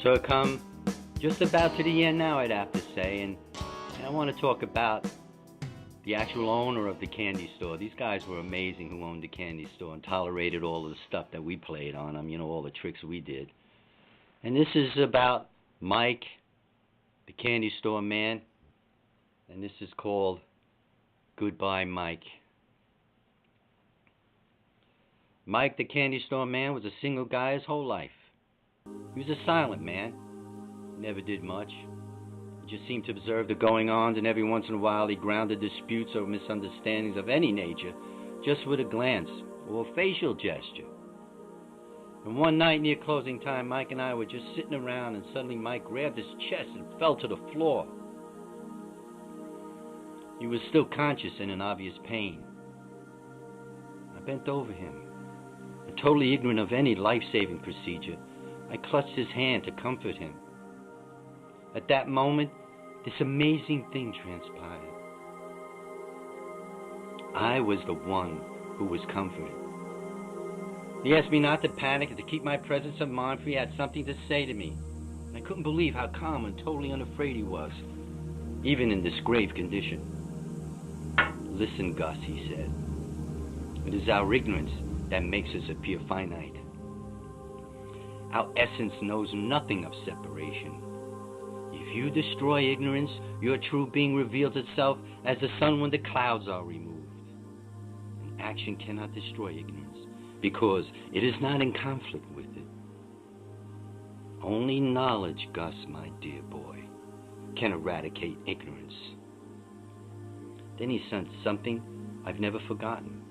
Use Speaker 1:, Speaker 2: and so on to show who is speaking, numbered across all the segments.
Speaker 1: So I come just about to the end now, I'd have to say, and I want to talk about the actual owner of the candy store. These guys were amazing who owned the candy store and tolerated all of the stuff that we played on them, all the tricks we did. And this is about Mike, the candy store man, and this is called Goodbye, Mike. Mike, the candy store man, was a single guy his whole life. He was a silent man. He never did much. He just seemed to observe the going-ons, and every once in a while he grounded disputes or misunderstandings of any nature just with a glance or a facial gesture. And one night near closing time, Mike and I were just sitting around, and suddenly Mike grabbed his chest and fell to the floor. He was still conscious and in obvious pain. I bent over him, and totally ignorant of any life-saving procedure, I clutched his hand to comfort him. At that moment, this amazing thing transpired. I was the one who was comforted. He asked me not to panic and to keep my presence of mind, for he had something to say to me. And I couldn't believe how calm and totally unafraid he was, even in this grave condition. Listen, Gus, he said. It is our ignorance that makes us appear finite. Our essence knows nothing of separation. If you destroy ignorance, your true being reveals itself as the sun when the clouds are removed. And action cannot destroy ignorance, because it is not in conflict with it. Only knowledge, Gus, my dear boy, can eradicate ignorance. Then he said something I've never forgotten.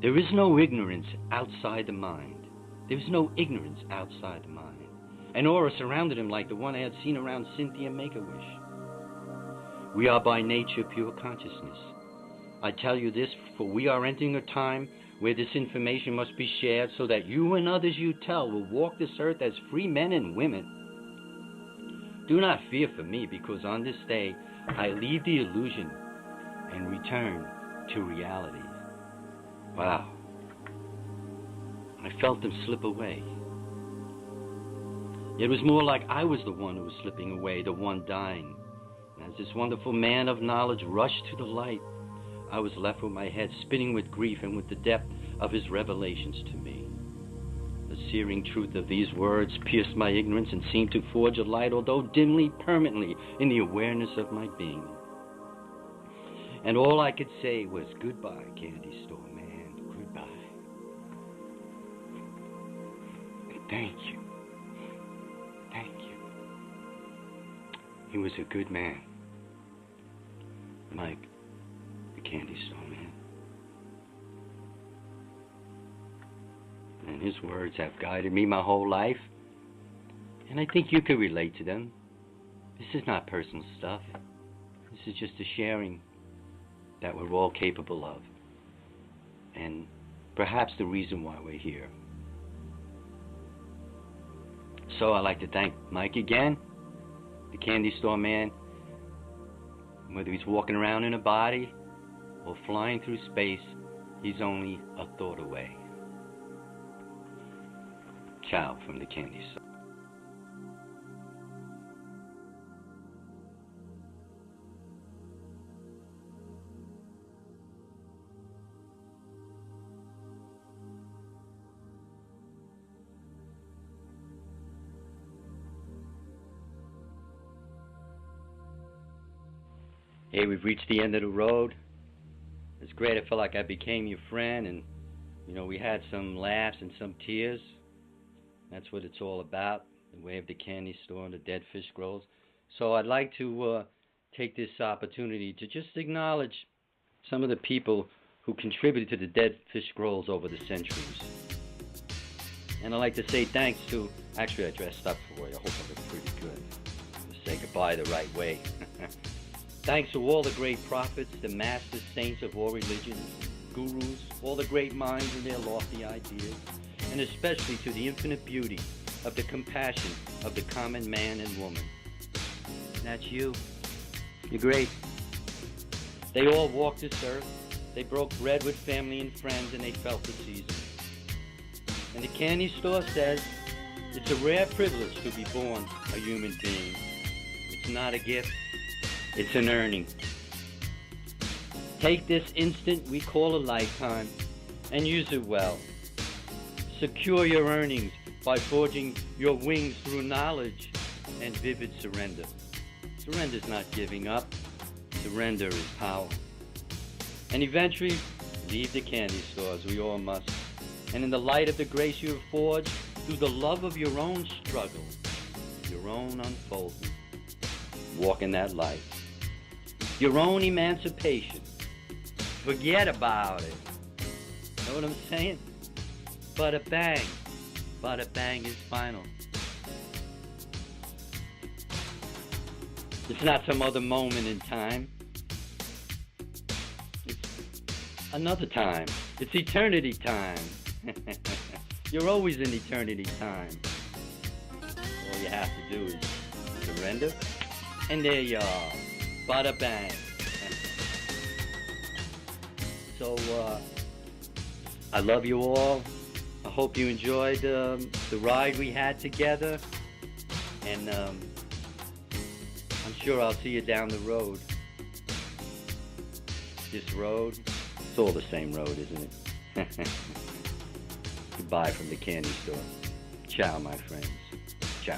Speaker 1: There is no ignorance outside the mind. There is no ignorance outside the mind. An aura surrounded him like the one I had seen around Cynthia Make-A-Wish. We are by nature pure consciousness. I tell you this, for we are entering a time where this information must be shared so that you and others you tell will walk this earth as free men and women. Do not fear for me, because on this day I leave the illusion and return to reality. Wow. I felt them slip away. It was more like I was the one who was slipping away, the one dying. And as this wonderful man of knowledge rushed to the light, I was left with my head spinning with grief and with the depth of his revelations to me. The searing truth of these words pierced my ignorance and seemed to forge a light, although dimly, permanently, in the awareness of my being. And all I could say was, goodbye, candy store man, goodbye. And thank you. Thank you. He was a good man. Mike, the candy store man. And his words have guided me my whole life. And I think you can relate to them. This is not personal stuff. This is just a sharing that we're all capable of. And perhaps the reason why we're here. So I'd like to thank Mike again, the candy store man. Whether he's walking around in a body or flying through space, he's only a thought away. Ciao from the candy store. Hey, we've reached the end of the road. It's great. I felt like I became your friend, and we had some laughs and some tears. That's what it's all about, the way of the candy store and the dead fish scrolls. So I'd like to take this opportunity to just acknowledge some of the people who contributed to the dead fish scrolls over the centuries. And I'd like to say thanks to, actually I dressed up for you. I hope I look pretty good. To say goodbye the right way. Thanks to all the great prophets, the masters, saints of all religions, gurus, all the great minds and their lofty ideas, and especially to the infinite beauty of the compassion of the common man and woman. That's you. You're great. They all walked this earth. They broke bread with family and friends, and they felt the season. And the candy store says, It's a rare privilege to be born a human being. It's not a gift, it's an earning. Take this instant we call a lifetime and use it well. Secure your earnings by forging your wings through knowledge and vivid surrender. Surrender is not giving up. Surrender is power. And eventually, leave the candy stores, we all must. And in the light of the grace you have forged, through the love of your own struggle, your own unfoldment, walk in that light. Your own emancipation. Forget about it. Know what I'm saying? Bada bang. Bada bang is final. It's not some other moment in time. It's another time. It's eternity time. You're always in eternity time. All you have to do is surrender. And there you are. Bada bang. So, I love you all. I hope you enjoyed the ride we had together. And I'm sure I'll see you down the road. This road, it's all the same road, isn't it? Goodbye from the candy store. Ciao, my friends. Ciao.